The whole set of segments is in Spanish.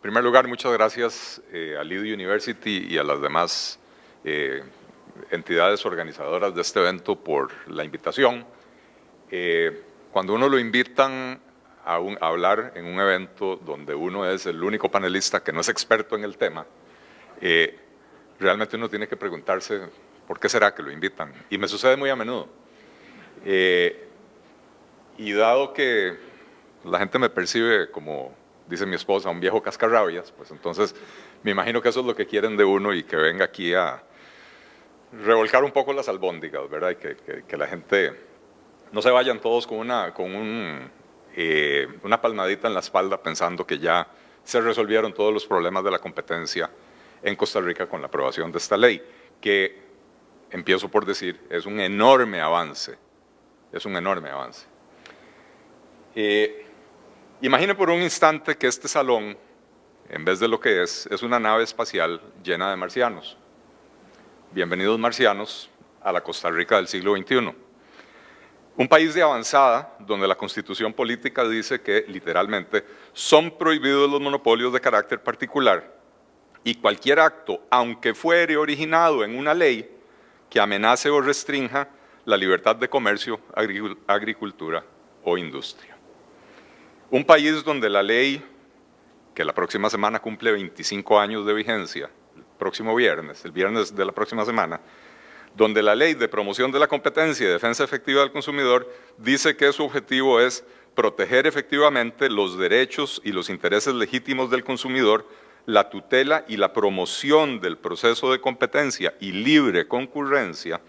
primer lugar, muchas gracias a Lead University y a las demás entidades organizadoras de este evento por la invitación. Cuando uno lo invitan a hablar en un evento donde uno es el único panelista que no es experto en el tema, realmente uno tiene que preguntarse por qué será que lo invitan. Y me sucede muy a menudo. Y dado que la gente me percibe como, dice mi esposa, un viejo cascarrabias, pues entonces me imagino que eso es lo que quieren de uno y que venga aquí a revolcar un poco las albóndigas, ¿verdad? Y que la gente no se vayan todos con una palmadita en la espalda pensando que ya se resolvieron todos los problemas de la competencia en Costa Rica con la aprobación de esta ley, que, empiezo por decir, es un enorme avance, es un enorme avance. Imagine por un instante que este salón, en vez de lo que es una nave espacial llena de marcianos. Bienvenidos marcianos a la Costa Rica del siglo XXI. Un país de avanzada donde la constitución política dice que literalmente son prohibidos los monopolios de carácter particular y cualquier acto, aunque fuere originado en una ley, que amenace o restrinja la libertad de comercio, agricultura o industria. Un país donde la ley, que la próxima semana cumple 25 años de vigencia, el próximo viernes, el viernes de la próxima semana, donde la ley de promoción de la competencia y defensa efectiva del consumidor dice que su objetivo es proteger efectivamente los derechos y los intereses legítimos del consumidor, la tutela y la promoción del proceso de competencia y libre concurrencia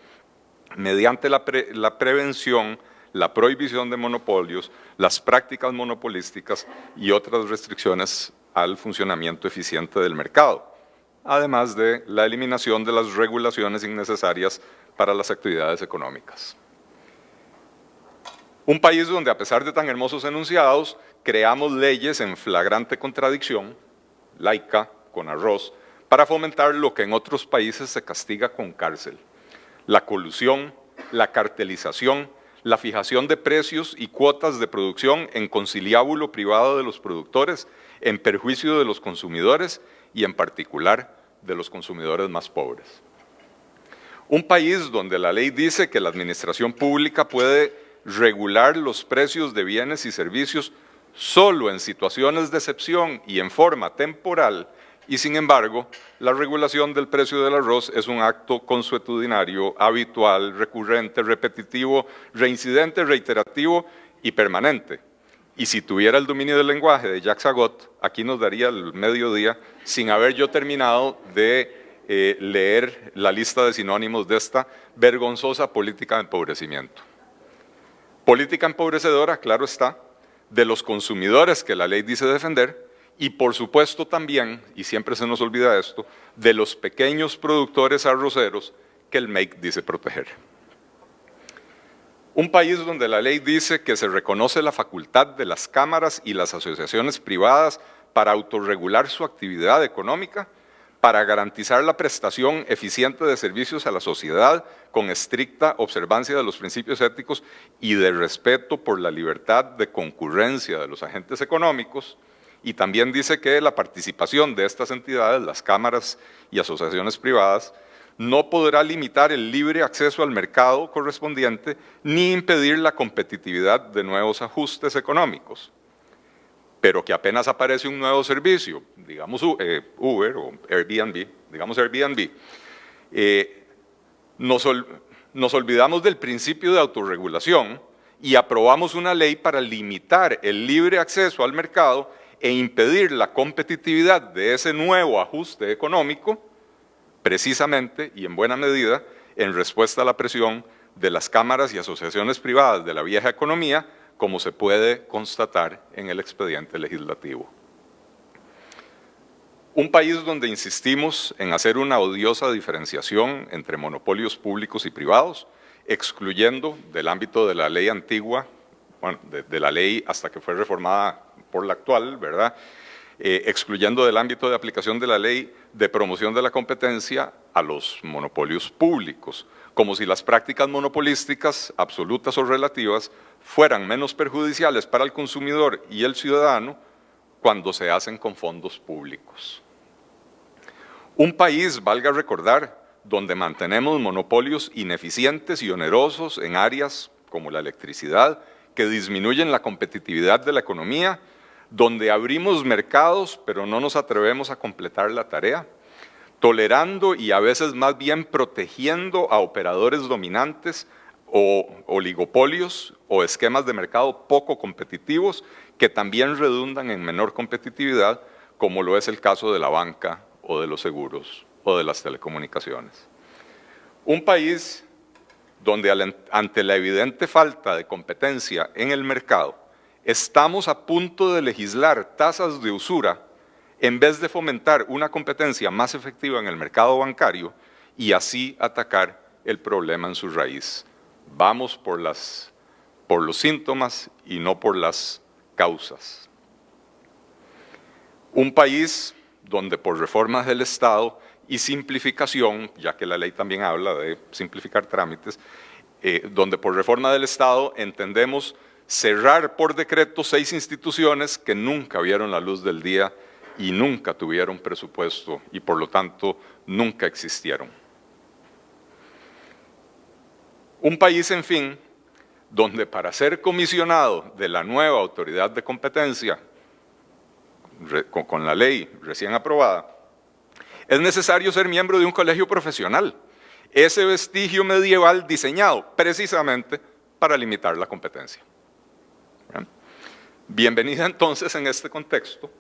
mediante la prevención, la prohibición de monopolios, las prácticas monopolísticas y otras restricciones al funcionamiento eficiente del mercado, además de la eliminación de las regulaciones innecesarias para las actividades económicas. Un país donde, a pesar de tan hermosos enunciados, creamos leyes en flagrante contradicción, laica, con arroz, para fomentar lo que en otros países se castiga con cárcel: la colusión, la cartelización, la fijación de precios y cuotas de producción en conciliábulo privado de los productores, en perjuicio de los consumidores y en particular de los consumidores más pobres. Un país donde la ley dice que la administración pública puede regular los precios de bienes y servicios solo en situaciones de excepción y en forma temporal, y sin embargo, la regulación del precio del arroz es un acto consuetudinario, habitual, recurrente, repetitivo, reincidente, reiterativo y permanente. Y si tuviera el dominio del lenguaje de Jacques Agot, aquí nos daría el mediodía sin haber yo terminado de leer la lista de sinónimos de esta vergonzosa política de empobrecimiento. Política empobrecedora, claro está, de los consumidores que la ley dice defender, y por supuesto también, y siempre se nos olvida esto, de los pequeños productores arroceros que el MEIC dice proteger. Un país donde la ley dice que se reconoce la facultad de las cámaras y las asociaciones privadas para autorregular su actividad económica, para garantizar la prestación eficiente de servicios a la sociedad con estricta observancia de los principios éticos y de respeto por la libertad de concurrencia de los agentes económicos. Y también dice que la participación de estas entidades, las cámaras y asociaciones privadas, no podrá limitar el libre acceso al mercado correspondiente ni impedir la competitividad de nuevos ajustes económicos. Pero que apenas aparece un nuevo servicio, digamos Uber o Airbnb, digamos Airbnb, nos olvidamos del principio de autorregulación y aprobamos una ley para limitar el libre acceso al mercado e impedir la competitividad de ese nuevo ajuste económico, precisamente y en buena medida en respuesta a la presión de las cámaras y asociaciones privadas de la vieja economía, como se puede constatar en el expediente legislativo. Un país donde insistimos en hacer una odiosa diferenciación entre monopolios públicos y privados, excluyendo del ámbito de la ley antigua, bueno, de la ley hasta que fue reformada por la actual, ¿verdad?, excluyendo del ámbito de aplicación de la ley de promoción de la competencia a los monopolios públicos, como si las prácticas monopolísticas, absolutas o relativas, fueran menos perjudiciales para el consumidor y el ciudadano cuando se hacen con fondos públicos. Un país, valga recordar, donde mantenemos monopolios ineficientes y onerosos en áreas como la electricidad, que disminuyen la competitividad de la economía, donde abrimos mercados pero no nos atrevemos a completar la tarea, tolerando y a veces más bien protegiendo a operadores dominantes o oligopolios o esquemas de mercado poco competitivos que también redundan en menor competitividad, como lo es el caso de la banca o de los seguros o de las telecomunicaciones. Un país donde ante la evidente falta de competencia en el mercado, estamos a punto de legislar tasas de usura en vez de fomentar una competencia más efectiva en el mercado bancario y así atacar el problema en su raíz. Vamos por los síntomas y no por las causas. Un país donde por reformas del Estado y simplificación, ya que la ley también habla de simplificar trámites, donde por reforma del Estado entendemos cerrar por decreto 6 instituciones que nunca vieron la luz del día y nunca tuvieron presupuesto y por lo tanto nunca existieron. Un país, en fin, donde para ser comisionado de la nueva autoridad de competencia, con la ley recién aprobada, es necesario ser miembro de un colegio profesional, ese vestigio medieval diseñado precisamente para limitar la competencia. Bienvenida entonces en este contexto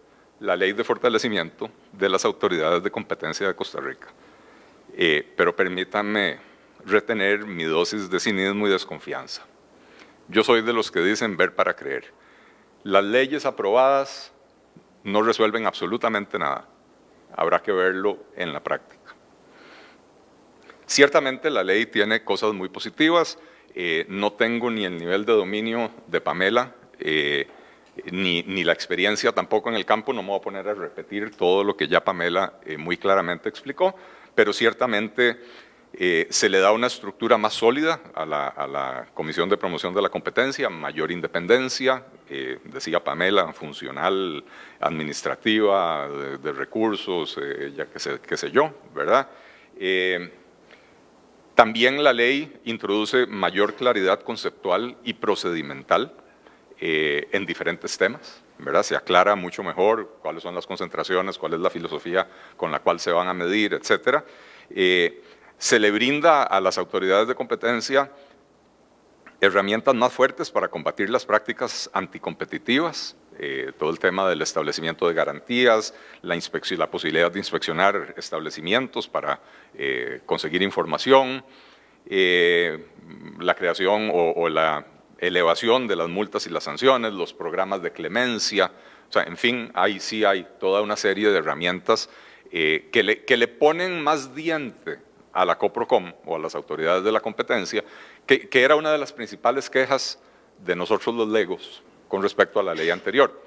la Ley de Fortalecimiento de las Autoridades de Competencia de Costa Rica. Pero permítanme retener mi dosis de cinismo y desconfianza. Yo soy de los que dicen ver para creer. Las leyes aprobadas no resuelven absolutamente nada. Habrá que verlo en la práctica. Ciertamente la ley tiene cosas muy positivas. No tengo ni el nivel de dominio de Pamela, ni la experiencia tampoco en el campo. No me voy a poner a repetir todo lo que ya Pamela muy claramente explicó, pero ciertamente se le da una estructura más sólida a la Comisión de Promoción de la Competencia, mayor independencia, decía Pamela, funcional, administrativa, de recursos, ya qué sé yo, ¿verdad? También la ley introduce mayor claridad conceptual y procedimental en diferentes temas, ¿verdad? Se aclara mucho mejor cuáles son las concentraciones, cuál es la filosofía con la cual se van a medir, etcétera. Se le brinda a las autoridades de competencia herramientas más fuertes para combatir las prácticas anticompetitivas, todo el tema del establecimiento de garantías, la posibilidad de inspeccionar establecimientos para conseguir información, la creación o la elevación de las multas y las sanciones, los programas de clemencia, o sea, en fin, ahí sí hay toda una serie de herramientas que le ponen más diente a la Coprocom o a las autoridades de la competencia, que era una de las principales quejas de nosotros los legos con respecto a la ley anterior.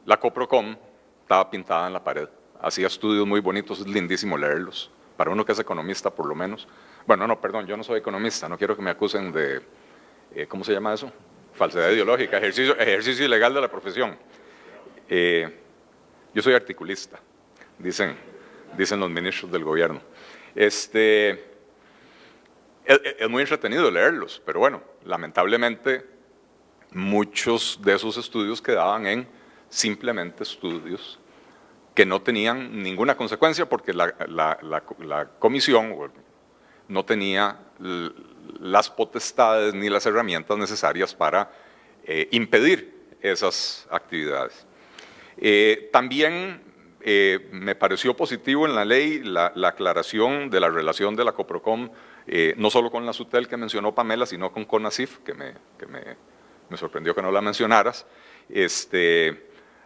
La Coprocom estaba pintada en la pared, hacía estudios muy bonitos, es lindísimo leerlos, para uno que es economista por lo menos. Bueno, no, perdón, yo no soy economista, no quiero que me acusen de, ¿cómo se llama eso? Falsedad ideológica, ejercicio ilegal de la profesión. Yo soy articulista, dicen los ministros del gobierno. Es muy entretenido leerlos, pero bueno, lamentablemente muchos de esos estudios quedaban en simplemente estudios que no tenían ninguna consecuencia porque la comisión no tenía las potestades ni las herramientas necesarias para impedir esas actividades. También me pareció positivo en la ley la aclaración de la relación de la Coprocom, no solo con la SUTEL que mencionó Pamela, sino con CONACYF, que me sorprendió que no la mencionaras.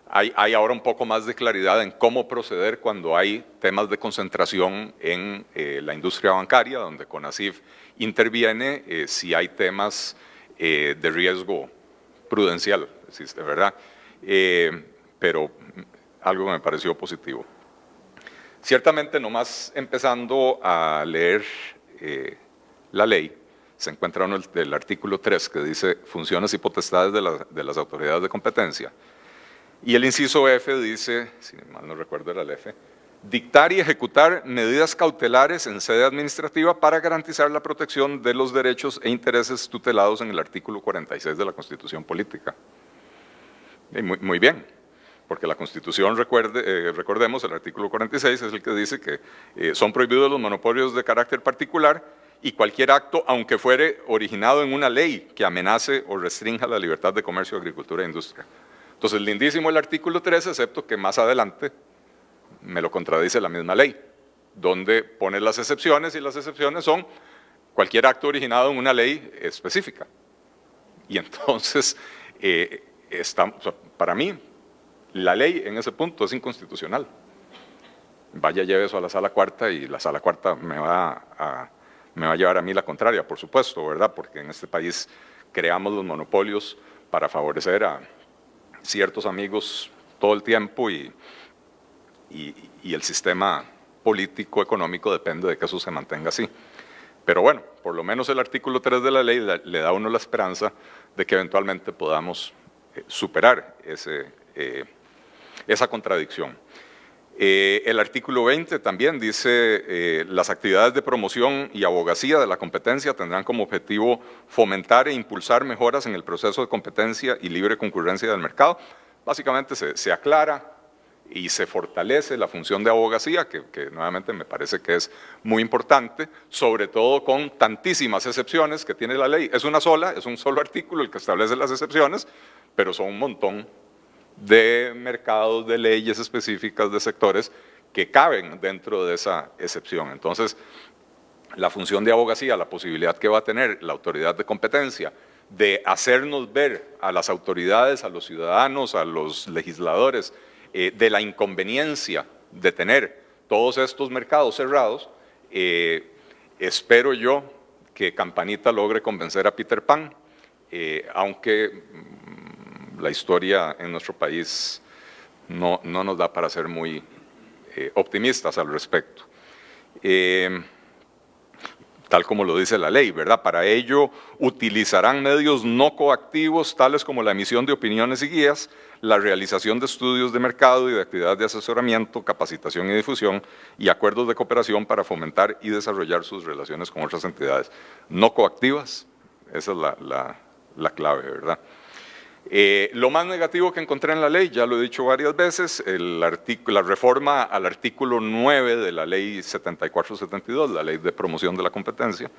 Hay ahora un poco más de claridad en cómo proceder cuando hay temas de concentración en la industria bancaria, donde CONACYF interviene si hay temas de riesgo prudencial, ¿verdad? Pero algo que me pareció positivo. Ciertamente, nomás empezando a leer la ley, se encuentra uno del artículo 3 que dice funciones y potestades de las autoridades de competencia. Y el inciso F dice, si mal no recuerdo era el F, dictar y ejecutar medidas cautelares en sede administrativa para garantizar la protección de los derechos e intereses tutelados en el artículo 46 de la Constitución Política. Muy bien, porque la Constitución, recordemos, el artículo 46 es el que dice que son prohibidos los monopolios de carácter particular y cualquier acto, aunque fuere originado en una ley que amenace o restrinja la libertad de comercio, agricultura e industria. Entonces, lindísimo el artículo 3, excepto que más adelante me lo contradice la misma ley, donde pone las excepciones, y las excepciones son cualquier acto originado en una ley específica. Y entonces, para mí, la ley en ese punto es inconstitucional. Vaya, lleve eso a la sala cuarta y la sala cuarta me va a llevar a mí la contraria, por supuesto, ¿verdad? Porque en este país creamos los monopolios para favorecer a ciertos amigos todo el tiempo y el sistema político, económico depende de que eso se mantenga así. Pero bueno, por lo menos el artículo 3 de la ley le da a uno la esperanza de que eventualmente podamos superar esa contradicción. El artículo 20 también dice, las actividades de promoción y abogacía de la competencia tendrán como objetivo fomentar e impulsar mejoras en el proceso de competencia y libre concurrencia del mercado. Básicamente se aclara y se fortalece la función de abogacía, que nuevamente me parece que es muy importante, sobre todo con tantísimas excepciones que tiene la ley. Es un solo artículo el que establece las excepciones, pero son un montón de mercados, de leyes específicas, de sectores que caben dentro de esa excepción. Entonces, la función de abogacía, la posibilidad que va a tener la autoridad de competencia de hacernos ver a las autoridades, a los ciudadanos, a los legisladores, de la inconveniencia de tener todos estos mercados cerrados, espero yo que Campanita logre convencer a Peter Pan, aunque la historia en nuestro país no nos da para ser muy optimistas al respecto. Tal como lo dice la ley, ¿verdad? Para ello utilizarán medios no coactivos, tales como la emisión de opiniones y guías, la realización de estudios de mercado y de actividades de asesoramiento, capacitación y difusión, y acuerdos de cooperación para fomentar y desarrollar sus relaciones con otras entidades. No coactivas, esa es la clave, ¿verdad? Lo más negativo que encontré en la ley, ya lo he dicho varias veces, la reforma al artículo 9 de la ley 7472, la ley de promoción de la competencia,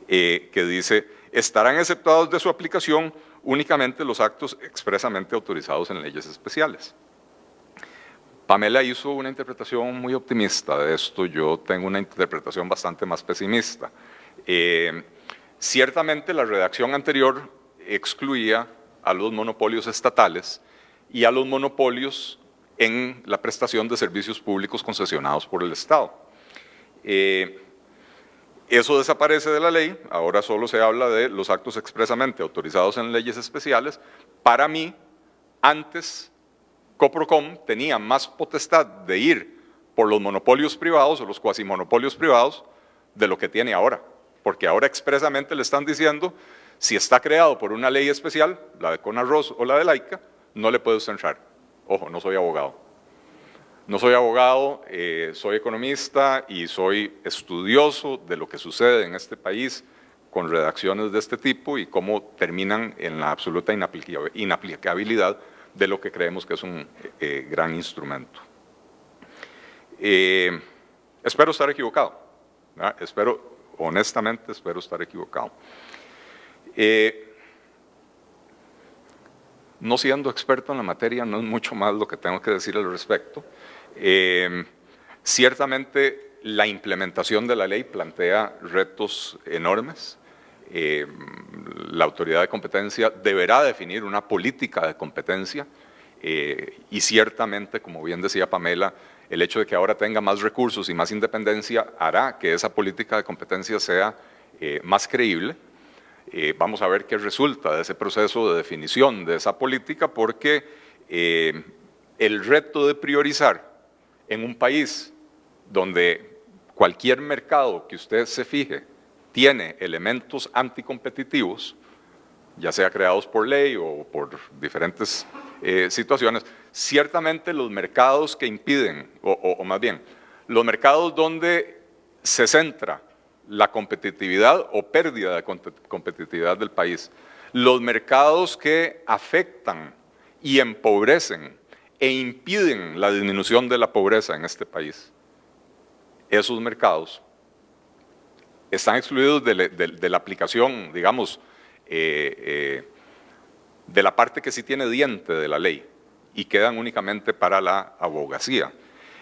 que dice, estarán exceptuados de su aplicación únicamente los actos expresamente autorizados en leyes especiales. Pamela hizo una interpretación muy optimista de esto, yo tengo una interpretación bastante más pesimista. Ciertamente la redacción anterior excluía a los monopolios estatales y a los monopolios en la prestación de servicios públicos concesionados por el Estado. Eso desaparece de la ley, ahora solo se habla de los actos expresamente autorizados en leyes especiales. Para mí, antes Coprocom tenía más potestad de ir por los monopolios privados o los cuasimonopolios privados de lo que tiene ahora, porque ahora expresamente le están diciendo, si está creado por una ley especial, la de Conarros o la de Laica, no le puede usted entrar. Ojo, no soy abogado. No soy abogado, soy economista y soy estudioso de lo que sucede en este país con redacciones de este tipo y cómo terminan en la absoluta inaplicabilidad de lo que creemos que es un gran instrumento. Espero estar equivocado, ¿verdad? Honestamente espero estar equivocado. No siendo experto en la materia, no es mucho más lo que tengo que decir al respecto. Ciertamente la implementación de la ley plantea retos enormes. La autoridad de competencia deberá definir una política de competencia y ciertamente, como bien decía Pamela, el hecho de que ahora tenga más recursos y más independencia hará que esa política de competencia sea más creíble. Vamos a ver qué resulta de ese proceso de definición de esa política, porque el reto de priorizar en un país donde cualquier mercado que usted se fije tiene elementos anticompetitivos, ya sea creados por ley o por diferentes situaciones, Ciertamente los mercados que impiden, o más bien, los mercados donde se centra la competitividad o pérdida de competitividad del país, los mercados que afectan y empobrecen e impiden la disminución de la pobreza en este país, esos mercados están excluidos de la aplicación, digamos, de la parte que sí tiene diente de la ley y quedan únicamente para la abogacía.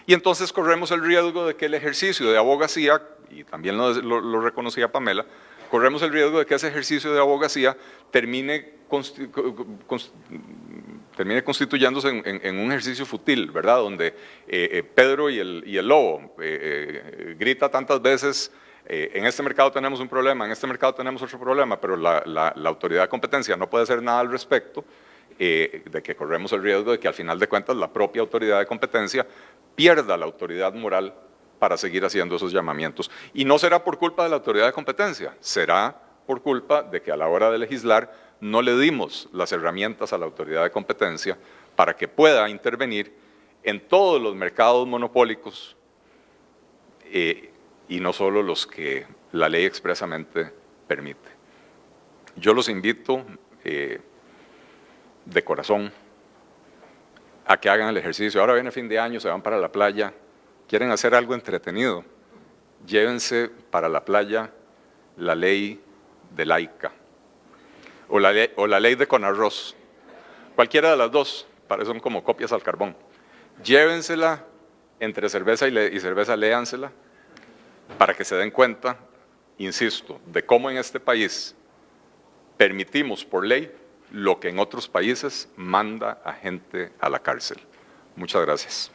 Y entonces corremos el riesgo de que el ejercicio de abogacía, y también lo reconocía Pamela, corremos el riesgo de que ese ejercicio de abogacía termine constituyéndose en un ejercicio fútil, ¿verdad? Donde Pedro y el lobo grita tantas veces, en este mercado tenemos un problema, en este mercado tenemos otro problema, pero la autoridad de competencia no puede hacer nada al respecto, de que corremos el riesgo de que al final de cuentas la propia autoridad de competencia pierda la autoridad moral para seguir haciendo esos llamamientos. Y no será por culpa de la autoridad de competencia, será por culpa de que a la hora de legislar no le dimos las herramientas a la autoridad de competencia para que pueda intervenir en todos los mercados monopólicos y no solo los que la ley expresamente permite. Yo los invito de corazón a que hagan el ejercicio. Ahora viene fin de año, se van para la playa, quieren hacer algo entretenido, llévense para la playa la ley de la ICA o la ley de Conarroz, cualquiera de las dos, son como copias al carbón. Llévensela entre cerveza y cerveza, léansela, para que se den cuenta, insisto, de cómo en este país permitimos por ley lo que en otros países manda a gente a la cárcel. Muchas gracias.